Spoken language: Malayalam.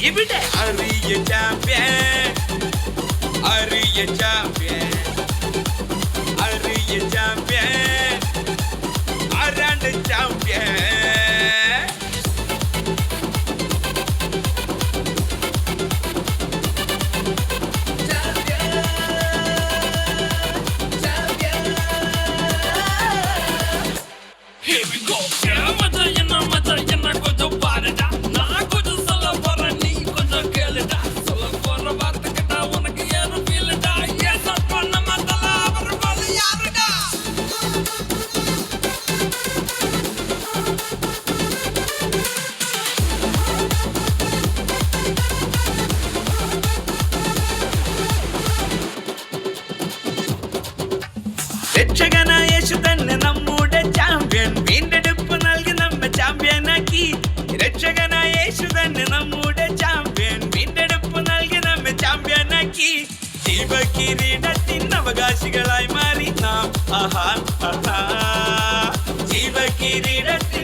ഇവിടെ അറിയ ചാമ്പ്യൻ, അറിയ ചാമ്പ്യൻ, അറിയ ചാമ്പ്യൻ, ആരാണ്ട് ചാമ്പ്യൻ. Here we go. രക്ഷകനായ യേശു തന്നെ നമ്മുടെ ചാമ്പ്യൻ, വീണ്ടെടുപ്പ് നൽകി നമ്മെ ചാമ്പ്യനാക്കി. രക്ഷകനായ യേശു തന്നെ നമ്മുടെ ചാമ്പ്യൻ, വീണ്ടെടുപ്പ് നൽകി നമ്മെ ചാമ്പ്യനാക്കി. ജീവകിരീടത്തിൻ അവകാശികളായി മാറി നാം. ആഹാ ആഹാ, ജീവകിരീടത്തിൻ